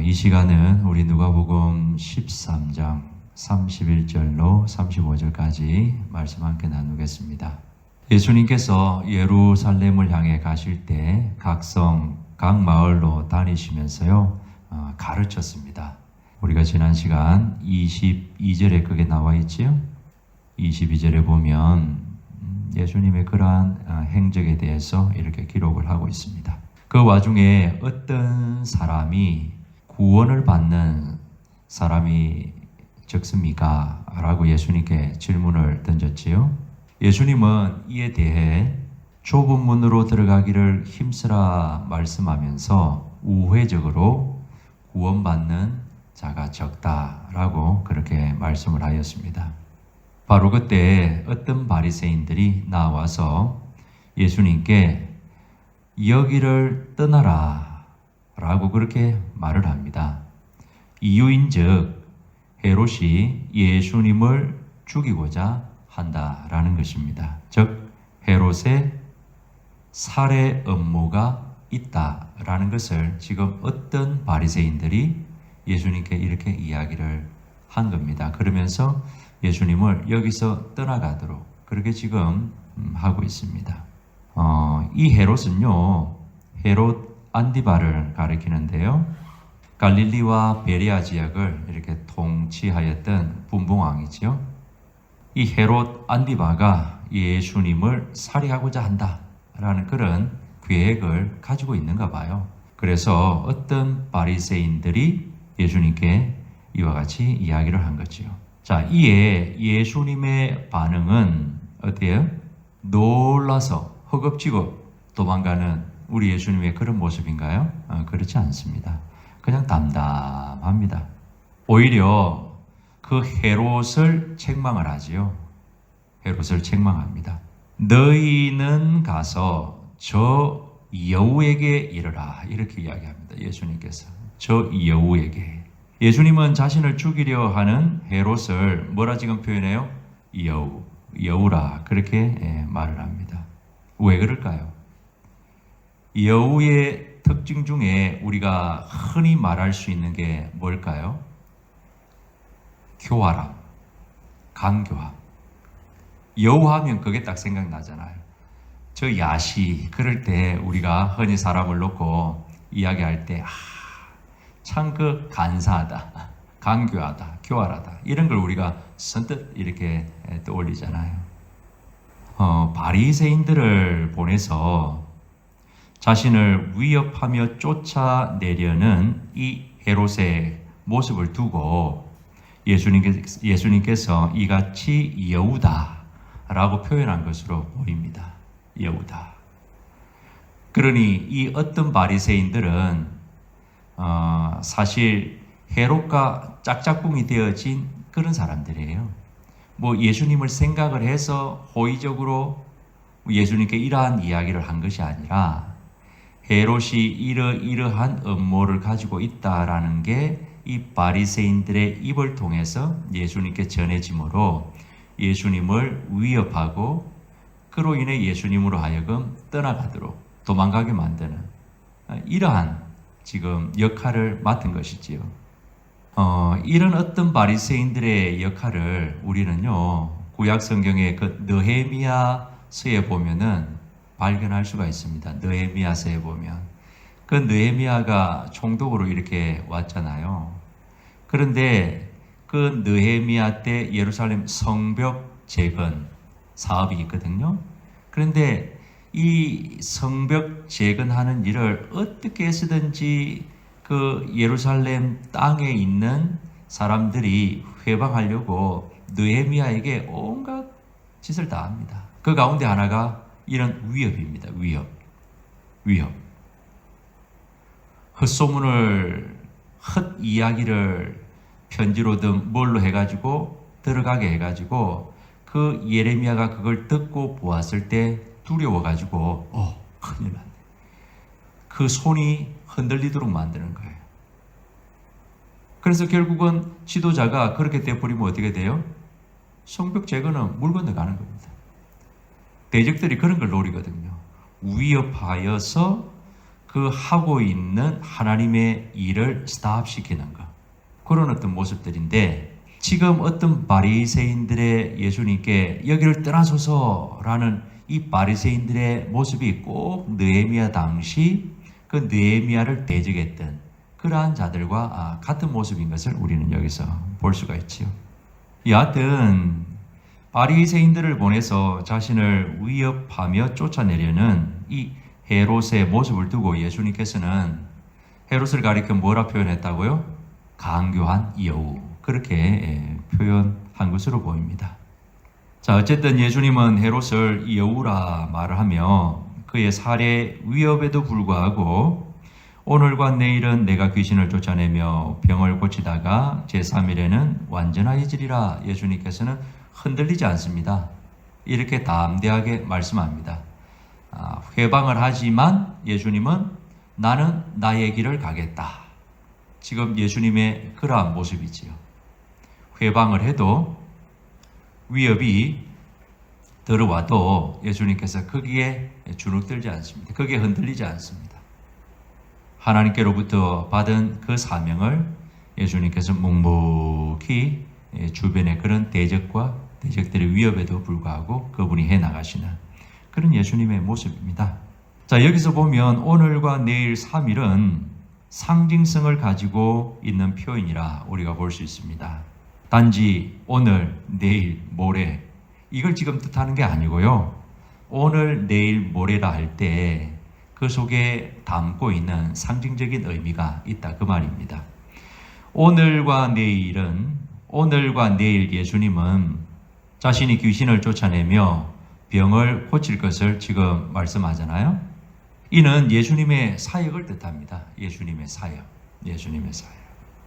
이 시간은 우리 누가복음 13장 31절로 35절까지 말씀 함께 나누겠습니다. 예수님께서 예루살렘을 향해 가실 때 각 성, 각 마을로 다니시면서요 가르쳤습니다. 우리가 지난 시간 22절에 그게 나와 있지요. 22절에 보면 예수님의 그러한 행적에 대해서 이렇게 기록을 하고 있습니다. 그 와중에 어떤 사람이 구원을 받는 사람이 적습니까? 라고 예수님께 질문을 던졌지요. 예수님은 이에 대해 좁은 문으로 들어가기를 힘쓰라 말씀하면서 우회적으로 구원받는 자가 적다라고 그렇게 말씀을 하였습니다. 바로 그때 어떤 바리새인들이 나와서 예수님께 여기를 떠나라 라고 그렇게 말을 합니다. 이유인즉 헤롯이 예수님을 죽이고자 한다라는 것입니다. 즉 헤롯의 살해 음모가 있다라는 것을 지금 어떤 바리새인들이 예수님께 이렇게 이야기를 한 겁니다. 그러면서 예수님을 여기서 떠나가도록 그렇게 지금 하고 있습니다. 이 헤롯은요, 헤롯 안디바를 가리키는데요. 갈릴리와 베레아 지역을 이렇게 통치하였던 분봉왕이지요. 이 헤롯 안디바가 예수님을 살해하고자 한다라는 그런 계획을 가지고 있는가 봐요. 그래서 어떤 바리새인들이 예수님께 이와 같이 이야기를 한 거지요. 자, 이에 예수님의 반응은 어때요? 놀라서 허겁지겁 도망가는 우리 예수님의 그런 모습인가요? 그렇지 않습니다. 그냥 담담합니다. 오히려 그 헤롯을 책망을 하지요. 헤롯을 책망합니다. 너희는 가서 저 여우에게 이르라 이렇게 이야기합니다. 예수님께서 저 여우에게. 예수님은 자신을 죽이려 하는 헤롯을 뭐라 지금 표현해요? 여우라 그렇게 말을 합니다. 왜 그럴까요? 여우의 특징 중에 우리가 흔히 말할 수 있는 게 뭘까요? 교활함, 간교함. 여우하면 그게 딱 생각나잖아요. 저 야시 그럴 때 우리가 흔히 사람을 놓고 이야기할 때 참 그 간사하다, 간교하다, 교활하다 이런 걸 우리가 선뜻 이렇게 떠올리잖아요. 바리새인들을 보내서 자신을 위협하며 쫓아내려는 이 헤롯의 모습을 두고 예수님께서 이같이 여우다라고 표현한 것으로 보입니다. 여우다. 그러니 이 어떤 바리새인들은 사실 헤롯과 짝짝꿍이 되어진 그런 사람들이에요. 뭐 예수님을 생각을 해서 호의적으로 예수님께 이러한 이야기를 한 것이 아니라 헤롯이 이러한 음모를 가지고 있다라는 게 이 바리새인들의 입을 통해서 예수님께 전해지므로 예수님을 위협하고 그로 인해 예수님으로 하여금 떠나가도록 도망가게 만드는 이러한 지금 역할을 맡은 것이지요. 이런 어떤 바리새인들의 역할을 우리는요 구약 성경의 그 느헤미야서에 보면은 발견할 수가 있습니다. 느헤미야서에 보면 그 느헤미야가 총독으로 이렇게 왔잖아요. 그런데 그 느헤미야 때 예루살렘 성벽 재건 사업이 있거든요. 그런데 이 성벽 재건하는 일을 어떻게 해서든지 그 예루살렘 땅에 있는 사람들이 회방하려고 느헤미야에게 온갖 짓을 다 합니다. 그 가운데 하나가 이런 위협입니다. 위협. 헛소문을, 헛이야기를 편지로든 뭘로 해가지고 들어가게 해가지고 그 예레미야가 그걸 듣고 보았을 때 두려워가지고 큰일 났네. 그 손이 흔들리도록 만드는 거예요. 그래서 결국은 지도자가 그렇게 돼버리면 어떻게 돼요? 성벽 재건은 물 건너가는 겁니다. 대적들이 그런 걸 노리거든요. 위협하여서 그 하고 있는 하나님의 일을 스탑시키는 것. 그런 어떤 모습들인데 지금 어떤 바리새인들의 예수님께 여기를 떠나소서라는 이 바리새인들의 모습이 꼭 느헤미야 당시 그 느헤미야를 대적했던 그러한 자들과 같은 모습인 것을 우리는 여기서 볼 수가 있지요. 여하튼 바리새인들을 보내서 자신을 위협하며 쫓아내려는 이 헤롯의 모습을 두고 예수님께서는 헤롯을 가리켜 뭐라 표현했다고요? 강교한 여우. 그렇게 표현한 것으로 보입니다. 자, 어쨌든 예수님은 헤롯을 여우라 말을 하며 그의 살해 위협에도 불구하고 오늘과 내일은 내가 귀신을 쫓아내며 병을 고치다가 제3일에는 완전하여지리라 예수님께서는 흔들리지 않습니다. 이렇게 담대하게 말씀합니다. 회방을 하지만 예수님은 나는 나의 길을 가겠다. 지금 예수님의 그러한 모습이지요. 회방을 해도 위협이 들어와도 예수님께서 거기에 주눅들지 않습니다. 거기에 흔들리지 않습니다. 하나님께로부터 받은 그 사명을 예수님께서 묵묵히 주변의 그런 대적들의 위협에도 불구하고 그분이 해나가시는 그런 예수님의 모습입니다. 자, 여기서 보면 오늘과 내일 3일은 상징성을 가지고 있는 표현이라 우리가 볼 수 있습니다. 단지 오늘, 내일, 모레 이걸 지금 뜻하는 게 아니고요. 오늘, 내일, 모레라 할 때 그 속에 담고 있는 상징적인 의미가 있다 그 말입니다. 오늘과 내일 예수님은 자신이 귀신을 쫓아내며 병을 고칠 것을 지금 말씀하잖아요. 이는 예수님의 사역을 뜻합니다. 예수님의 사역.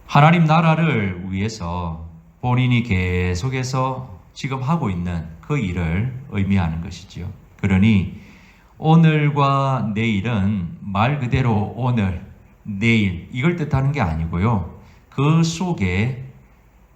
하나님 나라를 위해서 본인이 계속해서 지금 하고 있는 그 일을 의미하는 것이지요. 그러니 오늘과 내일은 말 그대로 오늘, 내일 이걸 뜻하는 게 아니고요. 그 속에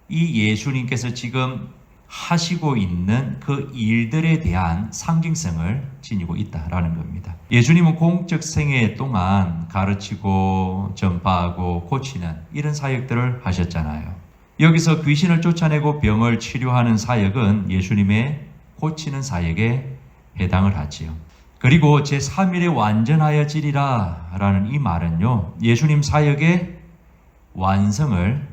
이 예수님께서 지금 하시고 있는 그 일들에 대한 상징성을 지니고 있다라는 겁니다. 예수님은 공적 생애 동안 가르치고 전파하고 고치는 이런 사역들을 하셨잖아요. 여기서 귀신을 쫓아내고 병을 치료하는 사역은 예수님의 고치는 사역에 해당을 하지요. 그리고 제3일에 완전하여지리라 라는 이 말은요, 예수님 사역의 완성을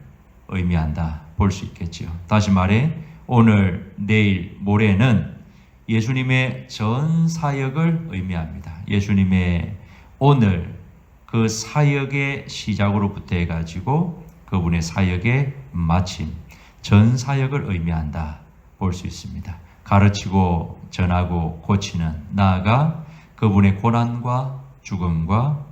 의미한다 볼 수 있겠지요. 다시 말해 오늘, 내일, 모레는 예수님의 전 사역을 의미합니다. 예수님의 오늘 그 사역의 시작으로부터 해가지고 그분의 사역의 마침, 전 사역을 의미한다 볼 수 있습니다. 가르치고 전하고 고치는, 나아가 그분의 고난과 죽음과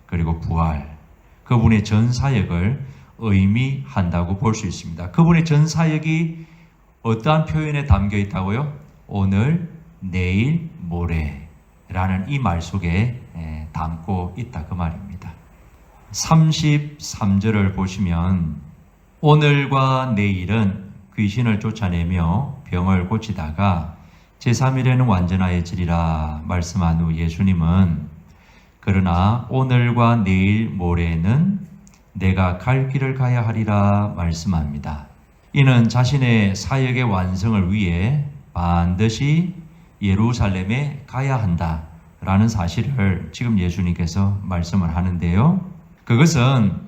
그리고 부활, 그분의 전 사역을 의미한다고 볼 수 있습니다. 그분의 전 사역이 어떠한 표현에 담겨 있다고요? 오늘, 내일, 모레라는 이 말 속에 담고 있다 그 말입니다. 33절을 보시면 오늘과 내일은 귀신을 쫓아내며 병을 고치다가 제3일에는 완전하여지리라 말씀한 후 예수님은 그러나 오늘과 내일 모레는 내가 갈 길을 가야 하리라 말씀합니다. 이는 자신의 사역의 완성을 위해 반드시 예루살렘에 가야 한다라는 사실을 지금 예수님께서 말씀을 하는데요. 그것은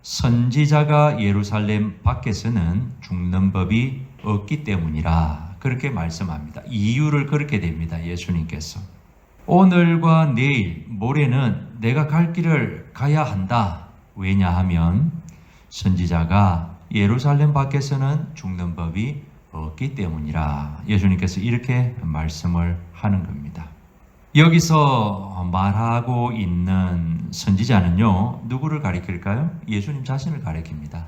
선지자가 예루살렘 밖에서는 죽는 법이 없기 때문이라 그렇게 말씀합니다. 이유를 그렇게 됩니다. 예수님께서. 오늘과 내일, 모레는 내가 갈 길을 가야 한다. 왜냐하면 선지자가 예루살렘 밖에서는 죽는 법이 없기 때문이라 예수님께서 이렇게 말씀을 하는 겁니다. 여기서 말하고 있는 선지자는요, 누구를 가리킬까요? 예수님 자신을 가리킵니다.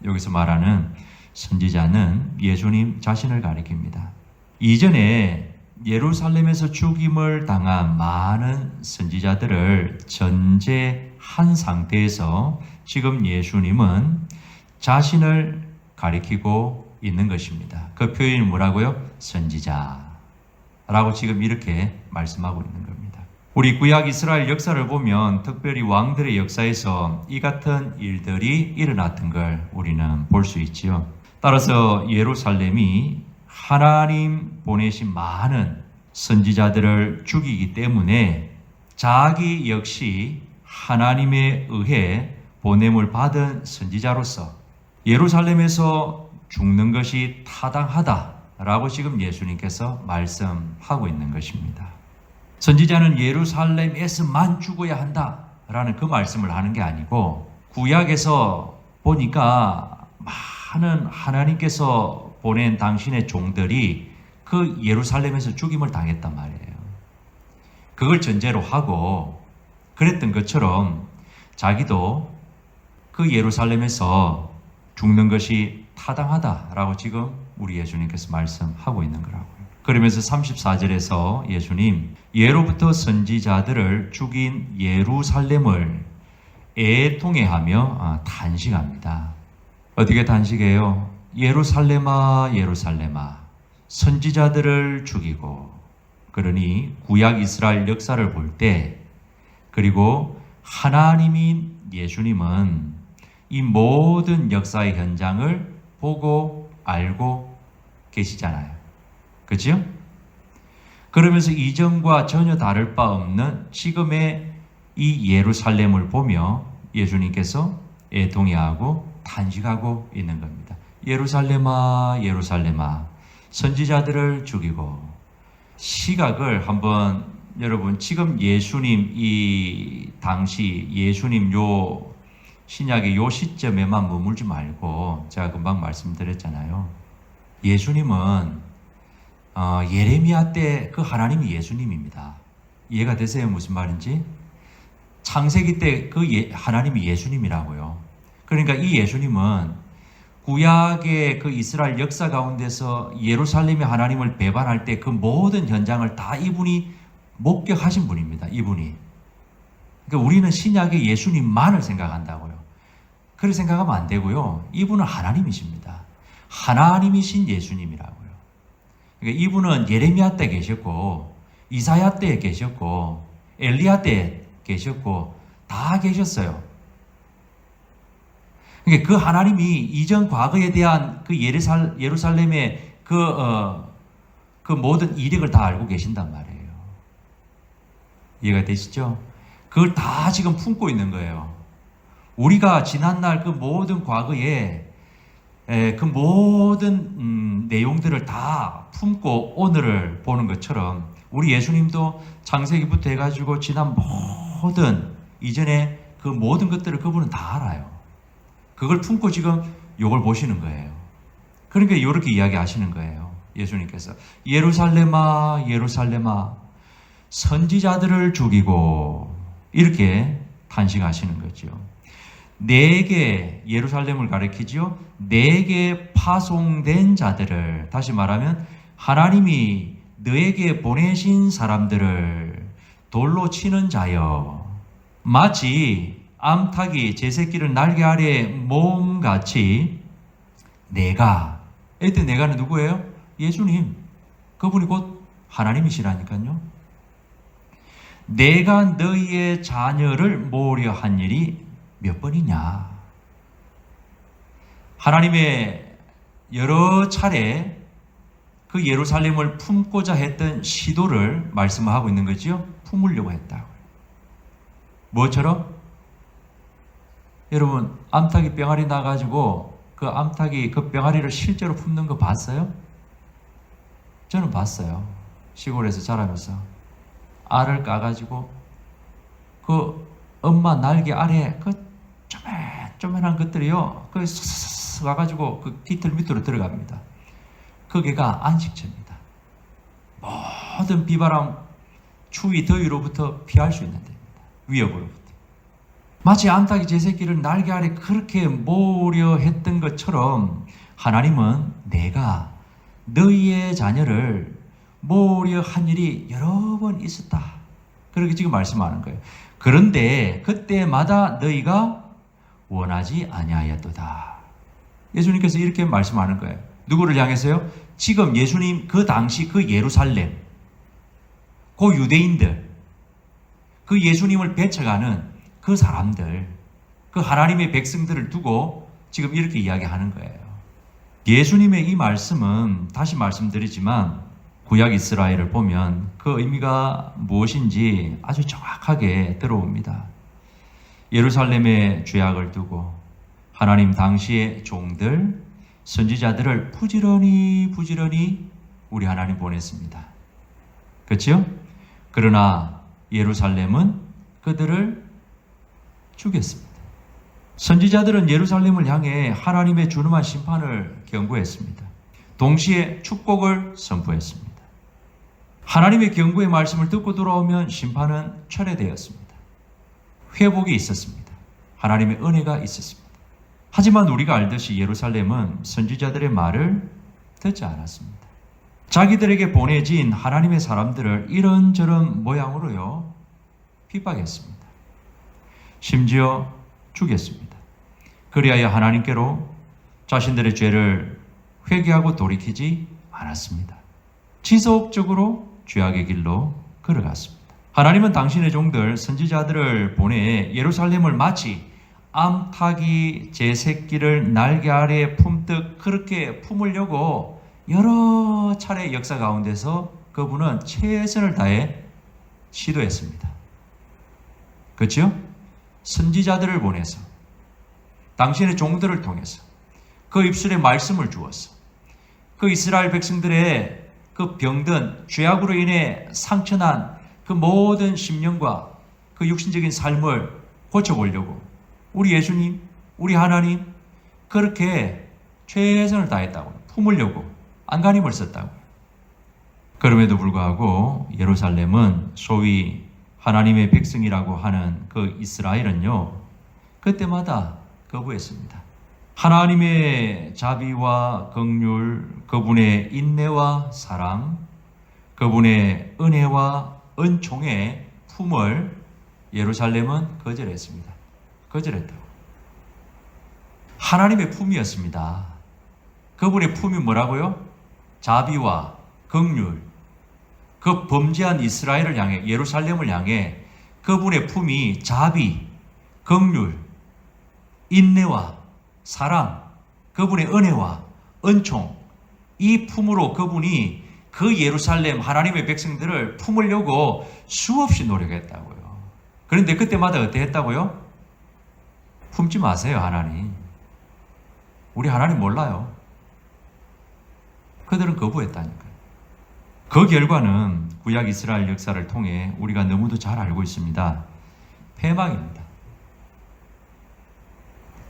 여기서 말하는 선지자는 예수님 자신을 가리킵니다. 이전에 예루살렘에서 죽임을 당한 많은 선지자들을 전제한 상태에서 지금 예수님은 자신을 가리키고 있는 것입니다. 그 표현이 뭐라고요? 선지자라고 지금 이렇게 말씀하고 있는 겁니다. 우리 구약 이스라엘 역사를 보면 특별히 왕들의 역사에서 이 같은 일들이 일어났던 걸 우리는 볼 수 있지요. 따라서 예루살렘이 하나님 보내신 많은 선지자들을 죽이기 때문에 자기 역시 하나님에 의해 보냄을 받은 선지자로서 예루살렘에서 죽는 것이 타당하다라고 지금 예수님께서 말씀하고 있는 것입니다. 선지자는 예루살렘에서만 죽어야 한다라는 그 말씀을 하는 게 아니고 구약에서 보니까 많은 하나님께서 보낸 당신의 종들이 그 예루살렘에서 죽임을 당했단 말이에요. 그걸 전제로 하고 그랬던 것처럼 자기도 그 예루살렘에서 죽는 것이 타당하다라고 지금 우리 예수님께서 말씀하고 있는 거라고요. 그러면서 34절에서 예수님 예로부터 선지자들을 죽인 예루살렘을 애통해하며 탄식합니다. 어떻게 탄식해요? 예루살렘아 예루살렘아 선지자들을 죽이고. 그러니 구약 이스라엘 역사를 볼 때 그리고 하나님인 예수님은 이 모든 역사의 현장을 보고 알고 계시잖아요. 그렇죠? 그러면서 이전과 전혀 다를 바 없는 지금의 이 예루살렘을 보며 예수님께서 애통해하고 탄식하고 있는 겁니다. 예루살렘아 예루살렘아 선지자들을 죽이고. 시각을 한번 여러분 지금 예수님 이 당시 예수님 요 신약의 요 시점에만 머물지 말고 제가 금방 말씀드렸잖아요. 예수님은 예레미야 때 그 하나님이 예수님입니다. 이해가 되세요? 무슨 말인지? 창세기 때 그 하나님이 예수님이라고요. 그러니까 이 예수님은 구약의 그 이스라엘 역사 가운데서 예루살렘의 하나님을 배반할 때 그 모든 현장을 다 이분이 목격하신 분입니다. 이분이. 그러니까 우리는 신약의 예수님만을 생각한다고요. 그렇게 생각하면 안 되고요. 이분은 하나님이십니다. 하나님이신 예수님이라고요. 그러니까 이분은 예레미야 때 계셨고 이사야 때 계셨고 엘리야 때 계셨고 다 계셨어요. 그러니까 그 하나님이 이전 과거에 대한 그 예루살렘의 그 모든 이력을 다 알고 계신단 말이에요. 이해가 되시죠? 그걸 다 지금 품고 있는 거예요. 우리가 지난날 그 모든 과거에 그 모든 내용들을 다 품고 오늘을 보는 것처럼 우리 예수님도 창세기부터 해가지고 지난 모든 이전에 그 모든 것들을 그분은 다 알아요. 그걸 품고 지금 요걸 보시는 거예요. 그러니까 이렇게 이야기하시는 거예요. 예수님께서 예루살렘아 예루살렘아 선지자들을 죽이고 이렇게 탄식하시는 거죠. 내게 예루살렘을 가리키죠. 내게 파송된 자들을 다시 말하면 하나님이 너에게 보내신 사람들을 돌로 치는 자여 마치 암탉이 제 새끼를 날개 아래 모음같이 내가 이때 내가는 누구예요? 예수님. 그분이 곧 하나님이시라니까요. 내가 너희의 자녀를 모으려 한 일이 몇 번이냐. 하나님의 여러 차례 그 예루살렘을 품고자 했던 시도를 말씀하고 있는 거죠. 품으려고 했다고요. 뭐처럼? 여러분 암탉이 병아리 나가지고 그 암탉이 그 병아리를 실제로 품는 거 봤어요? 저는 봤어요. 시골에서 자라면서 알을 까가지고 그 엄마 날개 아래 그 쪼맨한 것들이요 그 쓱쓱 와가지고 그 깃털 밑으로 들어갑니다. 거기가 안식처입니다. 모든 비바람, 추위, 더위로부터 피할 수 있는 데입니다. 위협으로부터. 마치 암탉이 제 새끼를 날개 아래 그렇게 모으려 했던 것처럼 하나님은 내가 너희의 자녀를 모으려 한 일이 여러 번 있었다. 그렇게 지금 말씀하는 거예요. 그런데 그때마다 너희가 원하지 아니하였도다. 예수님께서 이렇게 말씀하는 거예요. 누구를 향해서요? 지금 예수님 그 당시 그 예루살렘, 그 유대인들, 그 예수님을 배척하는 그 사람들, 그 하나님의 백성들을 두고 지금 이렇게 이야기하는 거예요. 예수님의 이 말씀은 다시 말씀드리지만 구약 이스라엘을 보면 그 의미가 무엇인지 아주 정확하게 들어옵니다. 예루살렘의 죄악을 두고 하나님 당시의 종들, 선지자들을 부지런히 우리 하나님 보냈습니다. 그렇죠? 그러나 예루살렘은 그들을 죽였습니다. 선지자들은 예루살렘을 향해 하나님의 준엄한 심판을 경고했습니다. 동시에 축복을 선포했습니다. 하나님의 경고의 말씀을 듣고 돌아오면 심판은 철회되었습니다. 회복이 있었습니다. 하나님의 은혜가 있었습니다. 하지만 우리가 알듯이 예루살렘은 선지자들의 말을 듣지 않았습니다. 자기들에게 보내진 하나님의 사람들을 이런저런 모양으로요 핍박했습니다. 심지어 죽였습니다. 그리하여 하나님께로 자신들의 죄를 회개하고 돌이키지 않았습니다. 지속적으로 죄악의 길로 걸어갔습니다. 하나님은 당신의 종들 선지자들을 보내 예루살렘을 마치 암탉이 제 새끼를 날개 아래에 품듯 그렇게 품으려고 여러 차례 역사 가운데서 그분은 최선을 다해 시도했습니다. 그렇죠? 선지자들을 보내서 당신의 종들을 통해서 그 입술에 말씀을 주어서 그 이스라엘 백성들의 그 병든 죄악으로 인해 상처난 그 모든 심령과 그 육신적인 삶을 고쳐보려고 우리 예수님, 우리 하나님 그렇게 최선을 다했다고요. 품으려고 안간힘을 썼다고요. 그럼에도 불구하고 예루살렘은 소위 하나님의 백성이라고 하는 그 이스라엘은요 그때마다 거부했습니다. 하나님의 자비와 긍휼, 그분의 인내와 사랑, 그분의 은혜와 은총의 품을 예루살렘은 거절했습니다. 거절했다고. 하나님의 품이었습니다. 그분의 품이 뭐라고요? 자비와 긍휼, 그 범죄한 이스라엘을 향해, 예루살렘을 향해 그분의 품이 자비, 긍휼, 인내와 사랑, 그분의 은혜와 은총, 이 품으로 그분이 그 예루살렘 하나님의 백성들을 품으려고 수없이 노력했다고요. 그런데 그때마다 어떻게 했다고요? 품지 마세요, 하나님. 우리 하나님 몰라요. 그들은 거부했다니까요. 그 결과는 구약 이스라엘 역사를 통해 우리가 너무도 잘 알고 있습니다. 패망입니다.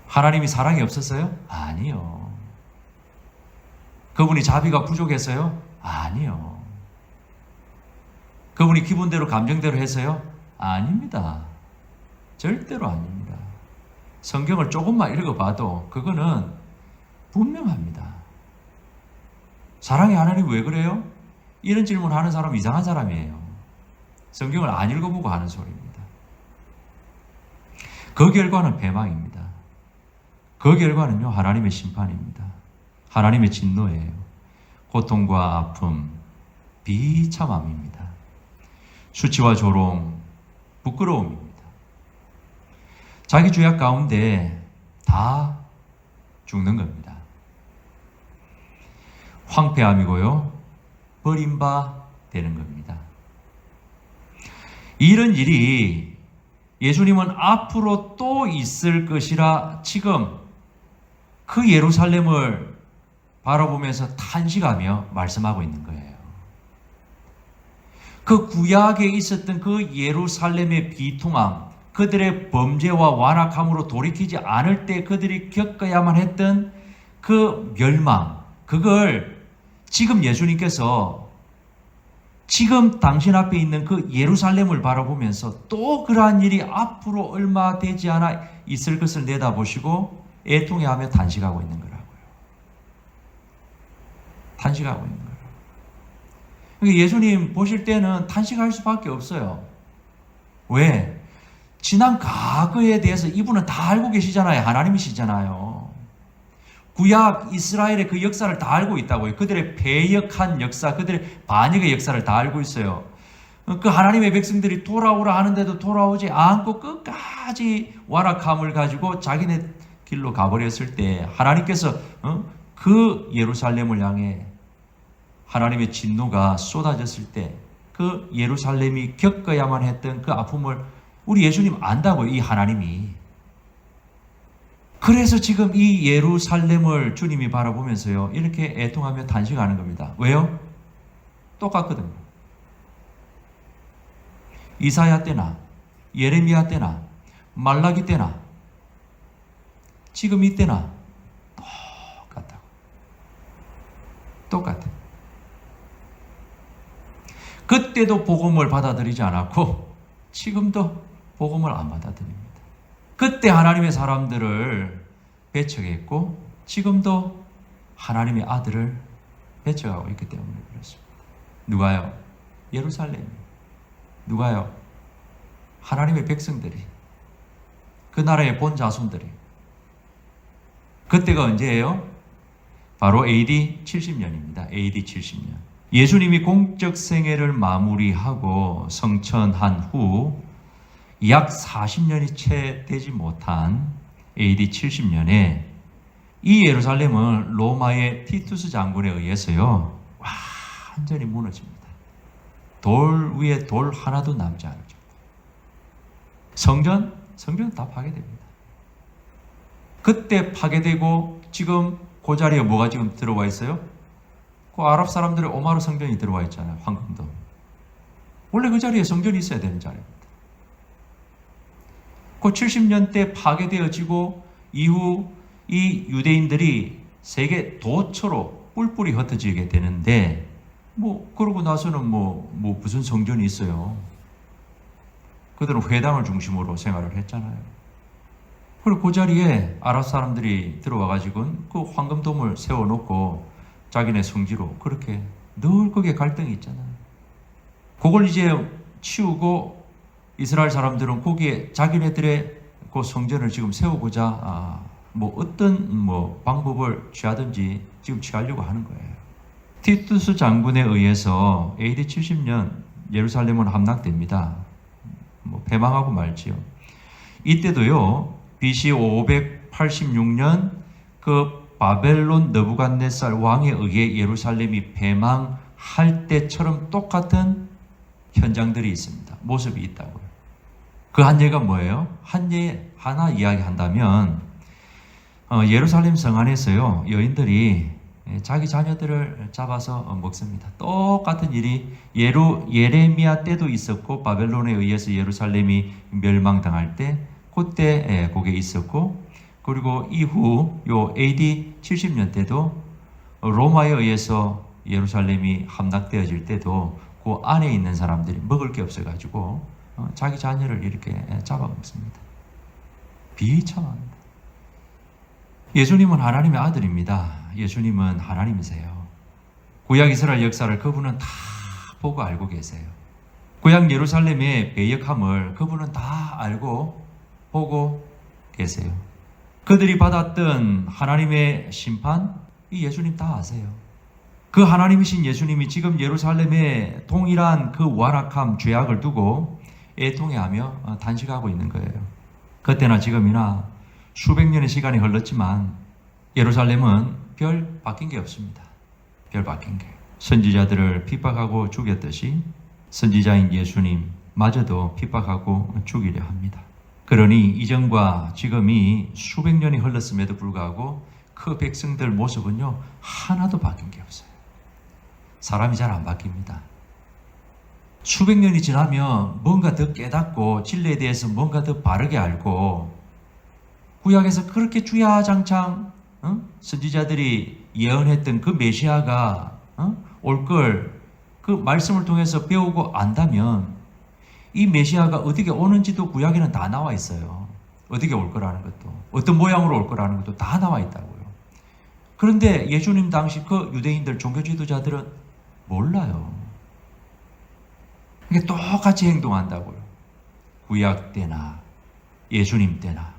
하나님이 사랑이 없었어요? 아니요. 그분이 자비가 부족했어요? 아니요. 그분이 기분대로 감정대로 했어요? 아닙니다. 절대로 아닙니다. 성경을 조금만 읽어봐도 그거는 분명합니다. 사랑의 하나님 왜 그래요? 이런 질문하는 사람 이상한 사람이에요. 성경을 안 읽어보고 하는 소리입니다. 그 결과는 패망입니다. 그 결과는요 하나님의 심판입니다. 하나님의 진노예요. 고통과 아픔, 비참함입니다. 수치와 조롱, 부끄러움입니다. 자기 죄악 가운데 다 죽는 겁니다. 황폐함이고요, 버림바 되는 겁니다. 이런 일이 예수님은 앞으로 또 있을 것이라 지금 그 예루살렘을 바라보면서 탄식하며 말씀하고 있는 거예요. 그 구약에 있었던 그 예루살렘의 비통함, 그들의 범죄와 완악함으로 돌이키지 않을 때 그들이 겪어야만 했던 그 멸망, 그걸 지금 예수님께서 지금 당신 앞에 있는 그 예루살렘을 바라보면서 또 그러한 일이 앞으로 얼마 되지 않아 있을 것을 내다보시고 애통해하며 탄식하고 있는 거라고요. 탄식하고 있는 거예요. 그러니까 예수님 보실 때는 탄식할 수밖에 없어요. 왜? 지난 과거에 대해서 이분은 다 알고 계시잖아요. 하나님이시잖아요. 구약 이스라엘의 그 역사를 다 알고 있다고요. 그들의 패역한 역사, 그들의 반역의 역사를 다 알고 있어요. 그 하나님의 백성들이 돌아오라 하는데도 돌아오지 않고 끝까지 완악함을 가지고 자기네 길로 가버렸을 때 하나님께서 그 예루살렘을 향해 하나님의 진노가 쏟아졌을 때 그 예루살렘이 겪어야만 했던 그 아픔을 우리 예수님 안다고요. 이 하나님이. 그래서 지금 이 예루살렘을 주님이 바라보면서요, 이렇게 애통하며 탄식하는 겁니다. 왜요? 똑같거든요. 이사야 때나 예레미야 때나 말라기 때나 지금 이때나 똑같다고. 똑같아요. 그때도 복음을 받아들이지 않았고 지금도 복음을 안 받아들입니다. 그때 하나님의 사람들을 배척했고 지금도 하나님의 아들을 배척하고 있기 때문에 그렇습니다. 누가요? 예루살렘이. 누가요? 하나님의 백성들이. 그 나라의 본 자손들이. 그때가 언제예요? 바로 AD 70년입니다. AD 70년. 예수님이 공적 생애를 마무리하고 성천한 후 약 40년이 채 되지 못한 AD 70년에 이 예루살렘은 로마의 티투스 장군에 의해서요, 완전히 무너집니다. 돌 위에 돌 하나도 남지 않을 정도. 성전은 다 파괴됩니다. 그때 파괴되고 지금 그 자리에 뭐가 지금 들어와 있어요? 그 아랍 사람들의 오마르 성전이 들어와 있잖아요. 황금도. 원래 그 자리에 성전이 있어야 되는 자리입니다. 그 70년 때 파괴되어지고 이후 이 유대인들이 세계 도처로 뿔뿔이 흩어지게 되는데 그러고 나서는 무슨 성전이 있어요. 그들은 회당을 중심으로 생활을 했잖아요. 그리고 그 자리에 아랍 사람들이 들어와가지고 그 황금돔을 세워놓고 자기네 성지로 그렇게 늘 거기에 갈등이 있잖아요. 그걸 이제 치우고 이스라엘 사람들은 거기에 자기네들의 그 성전을 지금 세우고자 어떤 방법을 취하든지 지금 취하려고 하는 거예요. 티투스 장군에 의해서 AD 70년 예루살렘은 함락됩니다. 패망하고 말지요. 이때도요, BC 586년 그 바벨론 느부갓네살 왕에 의해 예루살렘이 패망할 때처럼 똑같은 현장들이 있습니다. 모습이 있다고요. 그 한 예가 뭐예요? 한 예 하나 이야기한다면 예루살렘 성 안에서요, 여인들이 자기 자녀들을 잡아서 먹습니다. 똑같은 일이 예레미야 때도 있었고 바벨론에 의해서 예루살렘이 멸망당할 때 그때 그게 있었고, 그리고 이후 요 AD 70년 때도 로마에 의해서 예루살렘이 함락되어질 때도 그 안에 있는 사람들이 먹을 게 없어가지고 자기 자녀를 이렇게 잡아먹습니다. 비참합니다. 예수님은 하나님의 아들입니다. 예수님은 하나님이세요. 구약 이스라엘 역사를 그분은 다 보고 알고 계세요. 구약 예루살렘의 배역함을 그분은 다 알고 보고 계세요. 그들이 받았던 하나님의 심판, 이 예수님 다 아세요. 그 하나님이신 예수님이 지금 예루살렘의 동일한 그 완악함, 죄악을 두고 애통해하며 단식하고 있는 거예요. 그때나 지금이나 수백 년의 시간이 흘렀지만 예루살렘은 별 바뀐 게 없습니다. 별 바뀐 게. 선지자들을 핍박하고 죽였듯이 선지자인 예수님마저도 핍박하고 죽이려 합니다. 그러니 이전과 지금이 수백 년이 흘렀음에도 불구하고 그 백성들 모습은요, 하나도 바뀐 게 없어요. 사람이 잘 안 바뀝니다. 수백 년이 지나면 뭔가 더 깨닫고 진리에 대해서 뭔가 더 바르게 알고, 구약에서 그렇게 주야장창 선지자들이 예언했던 그 메시아가 올 걸 그 말씀을 통해서 배우고 안다면 이 메시아가 어떻게 오는지도 구약에는 다 나와 있어요. 어떻게 올 거라는 것도, 어떤 모양으로 올 거라는 것도 다 나와 있다고요. 그런데 예수님 당시 그 유대인들, 종교 지도자들은 몰라요. 이게 똑같이 행동한다고요. 구약 때나 예수님 때나.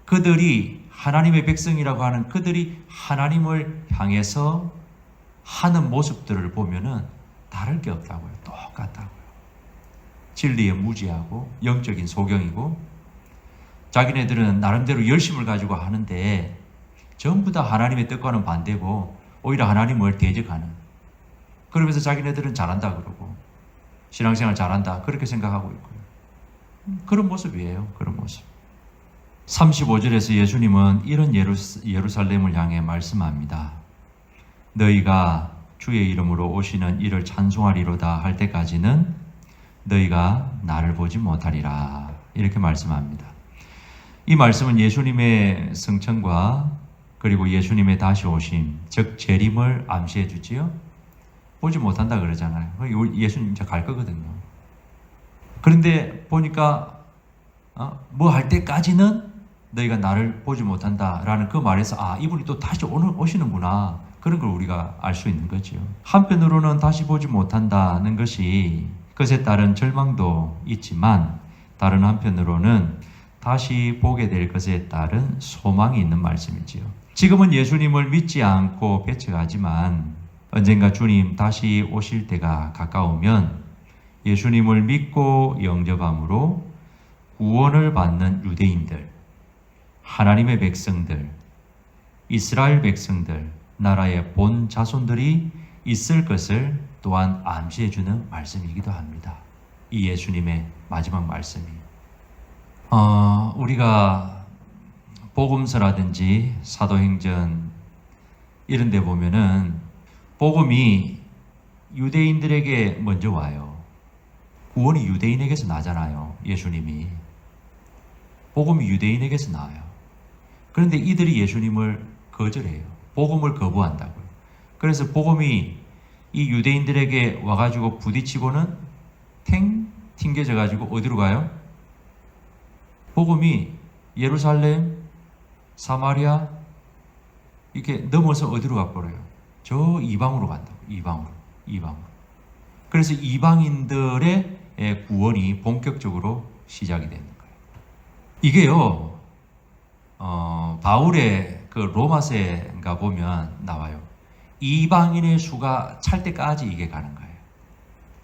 그들이 하나님의 백성이라고 하는 그들이 하나님을 향해서 하는 모습들을 보면은 다 다를 게 없다고요. 똑같다고요. 진리에 무지하고 영적인 소경이고 자기네들은 나름대로 열심을 가지고 하는데 전부 다 하나님의 뜻과는 반대고 오히려 하나님을 대적하는, 그러면서 자기네들은 잘한다 그러고 신앙생활 잘한다 그렇게 생각하고 있고요. 그런 모습이에요. 그런 모습. 35절에서 예수님은 이런 예루살렘을 향해 말씀합니다. 너희가 주의 이름으로 오시는 이를 찬송하리로다 할 때까지는 너희가 나를 보지 못하리라. 이렇게 말씀합니다. 이 말씀은 예수님의 승천과 그리고 예수님의 다시 오심, 즉 재림을 암시해 주지요. 보지 못한다 그러잖아요. 예수님 이제 갈 거거든요. 그런데 보니까 뭐 할 때까지는 너희가 나를 보지 못한다라는 그 말에서 이분이 또 다시 오시는구나, 그런 걸 우리가 알 수 있는 거죠. 한편으로는 다시 보지 못한다는 것이 그것에 따른 절망도 있지만 다른 한편으로는 다시 보게 될 것에 따른 소망이 있는 말씀이지요. 지금은 예수님을 믿지 않고 배척하지만 언젠가 주님 다시 오실 때가 가까우면 예수님을 믿고 영접함으로 구원을 받는 유대인들, 하나님의 백성들, 이스라엘 백성들, 나라의 본 자손들이 있을 것을 또한 암시해주는 말씀이기도 합니다. 이 예수님의 마지막 말씀이. 우리가 복음서라든지 사도행전 이런 데 보면은 복음이 유대인들에게 먼저 와요. 구원이 유대인에게서 나잖아요. 예수님이. 복음이 유대인에게서 나와요. 그런데 이들이 예수님을 거절해요. 복음을 거부한다고요. 그래서 복음이 이 유대인들에게 와가지고 부딪히고는 튕겨져가지고 어디로 가요? 복음이 예루살렘, 사마리아 이렇게 넘어서 어디로 가버려요? 저 이방으로 간다고. 이방으로. 그래서 이방인들의 구원이 본격적으로 시작이 되는 거예요. 이게요, 바울의 그 로마서인가 보면 나와요. 이방인의 수가 찰 때까지 이게 가는 거예요.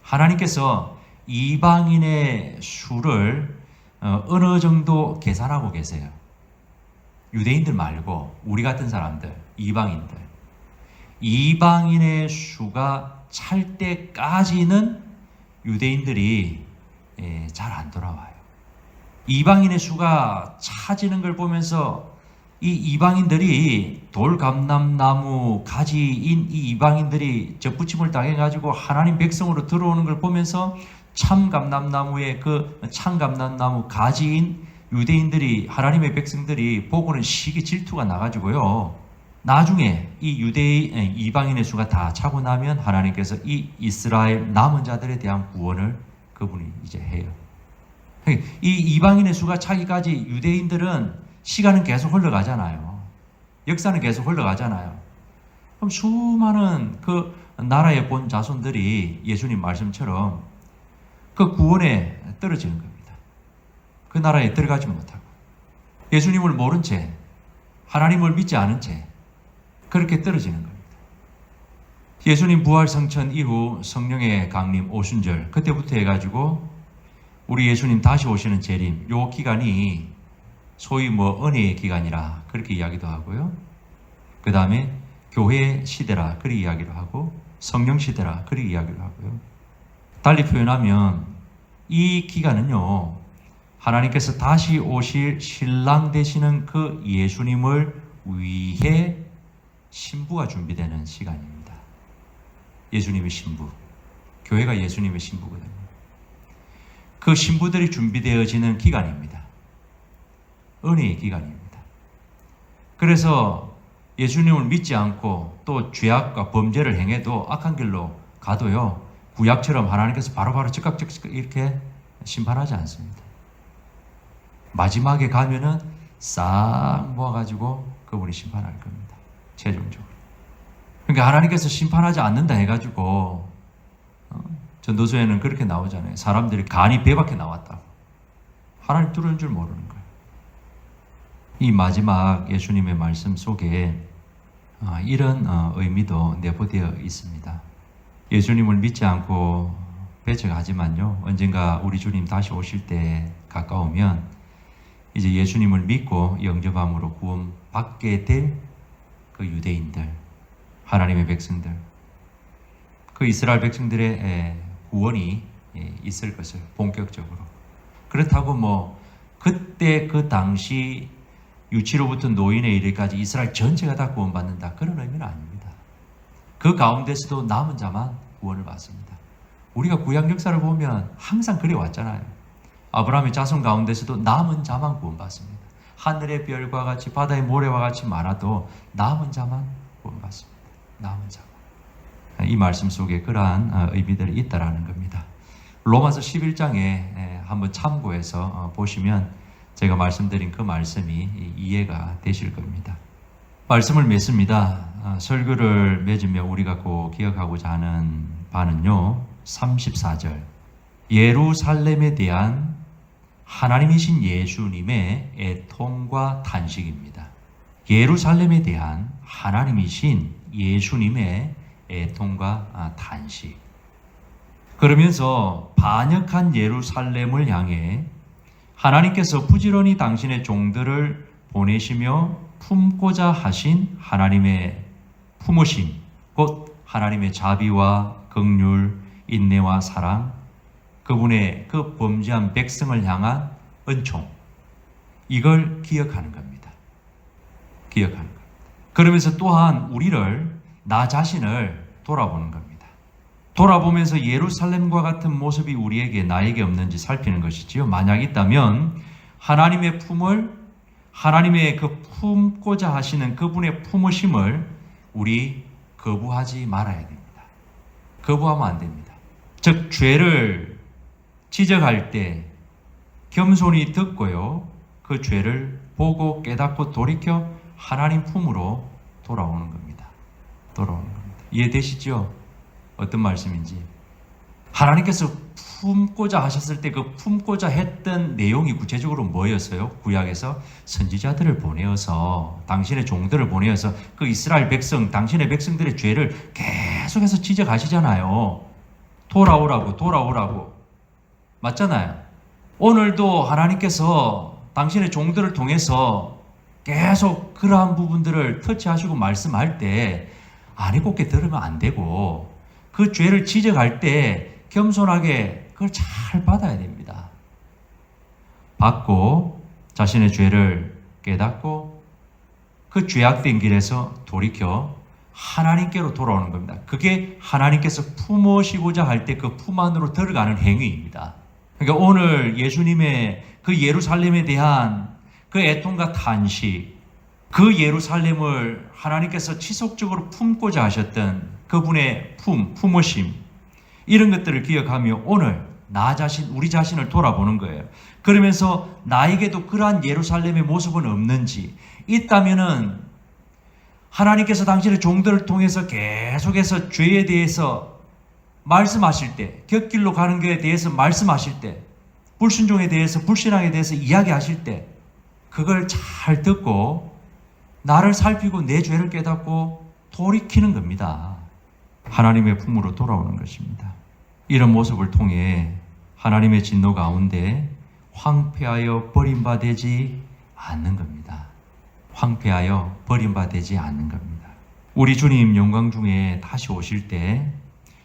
하나님께서 이방인의 수를 어느 정도 계산하고 계세요. 유대인들 말고 우리 같은 사람들, 이방인들. 이방인의 수가 찰 때까지는 유대인들이 잘 안 돌아와요. 이방인의 수가 차지는 걸 보면서 이 이방인들이 돌감람나무 가지인 이 이방인들이 접붙임을 당해가지고 하나님 백성으로 들어오는 걸 보면서 참감람나무의 그 참감람나무 가지인 유대인들이, 하나님의 백성들이 보고는 시기 질투가 나가지고요. 나중에 이 이방인의 수가 다 차고 나면 하나님께서 이 이스라엘 남은 자들에 대한 구원을 그분이 이제 해요. 이 이방인의 수가 차기까지 유대인들은 시간은 계속 흘러가잖아요. 역사는 계속 흘러가잖아요. 그럼 수많은 그 나라의 본 자손들이 예수님 말씀처럼 그 구원에 떨어지는 겁니다. 그 나라에 들어가지 못하고 예수님을 모른 채, 하나님을 믿지 않은 채 그렇게 떨어지는 겁니다. 예수님 부활 성천 이후 성령의 강림 오순절, 그때부터 해가지고 우리 예수님 다시 오시는 재림, 요 기간이 소위 은혜의 기간이라 그렇게 이야기도 하고요. 그 다음에 교회 시대라 그렇게 이야기를 하고 성령 시대라 그렇게 이야기를 하고요. 달리 표현하면 이 기간은요, 하나님께서 다시 오실 신랑 되시는 그 예수님을 위해 신부가 준비되는 시간입니다. 예수님의 신부, 교회가 예수님의 신부거든요. 그 신부들이 준비되어지는 기간입니다. 은혜의 기간입니다. 그래서 예수님을 믿지 않고 또 죄악과 범죄를 행해도 악한 길로 가도요, 구약처럼 하나님께서 바로바로 즉각 이렇게 심판하지 않습니다. 마지막에 가면은 싹 모아가지고 그분이 심판할 겁니다. 최종적으로. 그러니까 하나님께서 심판하지 않는다 해가지고 전도서에는 그렇게 나오잖아요. 사람들이 간이 배 밖에 나왔다고. 하나님 뚫은 줄 모르는 거예요. 이 마지막 예수님의 말씀 속에 이런 의미도 내포되어 있습니다. 예수님을 믿지 않고 배척하지만요, 언젠가 우리 주님 다시 오실 때 가까우면 이제 예수님을 믿고 영접함으로 구원 받게 될 그 유대인들, 하나님의 백성들, 그 이스라엘 백성들의 구원이 있을 것을 본격적으로. 그렇다고 뭐 그때 그 당시 유치로부터 노인에 이르기까지 이스라엘 전체가 다 구원받는다, 그런 의미는 아닙니다. 그 가운데서도 남은 자만 구원을 받습니다. 우리가 구약 역사를 보면 항상 그래 왔잖아요. 아브라함의 자손 가운데서도 남은 자만 구원받습니다. 하늘의 별과 같이 바다의 모래와 같이 많아도 남은 자만 구원받습니다. 남은 자만. 이 말씀 속에 그러한 의미들이 있다라는 겁니다. 로마서 11장에 한번 참고해서 보시면 제가 말씀드린 그 말씀이 이해가 되실 겁니다. 말씀을 맺습니다. 설교를 맺으며 우리가 꼭 기억하고자 하는 바는요, 34절. 예루살렘에 대한 하나님이신 예수님의 애통과 탄식입니다. 예루살렘에 대한 하나님이신 예수님의 애통과 탄식. 그러면서 반역한 예루살렘을 향해 하나님께서 부지런히 당신의 종들을 보내시며 품고자 하신 하나님의 품으심, 곧 하나님의 자비와 긍휼, 인내와 사랑, 그분의 그 범죄한 백성을 향한 은총, 이걸 기억하는 겁니다. 기억하는 겁니다. 그러면서 또한 우리를, 나 자신을 돌아보는 겁니다. 돌아보면서 예루살렘과 같은 모습이 우리에게, 나에게 없는지 살피는 것이지요. 만약 있다면 하나님의 품을, 하나님의 그 품고자 하시는 그분의 품으심을 우리 거부하지 말아야 됩니다. 거부하면 안 됩니다. 즉, 죄를 지적할 때 겸손히 듣고요, 그 죄를 보고 깨닫고 돌이켜 하나님 품으로 돌아오는 겁니다. 돌아오는 겁니다. 이해되시죠? 어떤 말씀인지. 하나님께서 품고자 하셨을 때 그 품고자 했던 내용이 구체적으로 뭐였어요? 구약에서 선지자들을 보내어서, 당신의 종들을 보내어서 그 이스라엘 백성, 당신의 백성들의 죄를 계속해서 지적하시잖아요. 돌아오라고. 맞잖아요. 오늘도 하나님께서 당신의 종들을 통해서 계속 그러한 부분들을 터치하시고 말씀할 때 아니 곱게 들으면 안 되고, 그 죄를 지적할 때 겸손하게 그걸 잘 받아야 됩니다. 받고 자신의 죄를 깨닫고 그 죄악된 길에서 돌이켜 하나님께로 돌아오는 겁니다. 그게 하나님께서 품으시고자 할 때 그 품 안으로 들어가는 행위입니다. 그러니까 오늘 예수님의 그 예루살렘에 대한 그 애통과 탄식, 그 예루살렘을 하나님께서 지속적으로 품고자 하셨던 그분의 품으심, 이런 것들을 기억하며 오늘 나 자신, 우리 자신을 돌아보는 거예요. 그러면서 나에게도 그러한 예루살렘의 모습은 없는지, 있다면은 하나님께서 당신의 종들을 통해서 계속해서 죄에 대해서 말씀하실 때, 곁길로 가는 것에 대해서 말씀하실 때, 불순종에 대해서, 불신앙에 대해서 이야기하실 때 그걸 잘 듣고 나를 살피고 내 죄를 깨닫고 돌이키는 겁니다. 하나님의 품으로 돌아오는 것입니다. 이런 모습을 통해 하나님의 진노 가운데 황폐하여 버림받지 않는 겁니다. 황폐하여 버림받지 않는 겁니다. 우리 주님 영광 중에 다시 오실 때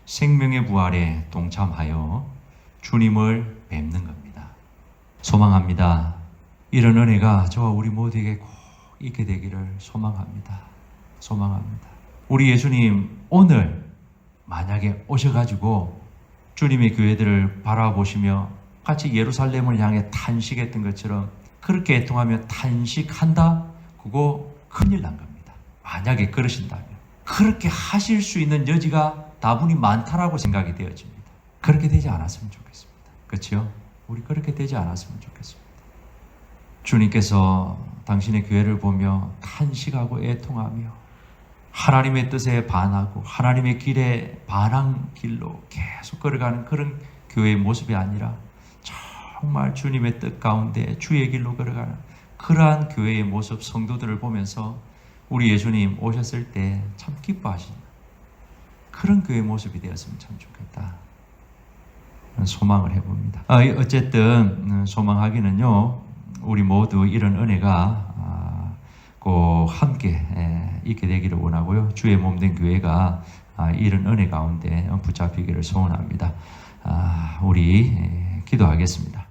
생명의 부활에 동참하여 주님을 뵙는 겁니다. 소망합니다. 이런 은혜가 저와 우리 모두에게 꼭 있게 되기를 소망합니다. 소망합니다. 우리 예수님 오늘 만약에 오셔가지고 주님의 교회들을 바라보시며 같이 예루살렘을 향해 탄식했던 것처럼 그렇게 애통하며 탄식한다? 그거 큰일 난 겁니다. 만약에 그러신다면. 그렇게 하실 수 있는 여지가 다분히 많다라고 생각이 되어집니다. 그렇게 되지 않았으면 좋겠습니다. 그렇죠? 우리 그렇게 되지 않았으면 좋겠습니다. 주님께서 당신의 교회를 보며 탄식하고 애통하며 하나님의 뜻에 반하고 하나님의 길에 반한 길로 계속 걸어가는 그런 교회의 모습이 아니라 정말 주님의 뜻 가운데 주의 길로 걸어가는 그러한 교회의 모습, 성도들을 보면서 우리 예수님 오셨을 때 참 기뻐하신다. 그런 교회 모습이 되었으면 참 좋겠다. 소망을 해봅니다. 어쨌든 소망하기는요, 우리 모두 이런 은혜가 꼭 함께 있게 되기를 원하고요. 주의 몸된 교회가 이런 은혜 가운데 붙잡히기를 소원합니다. 우리 기도하겠습니다.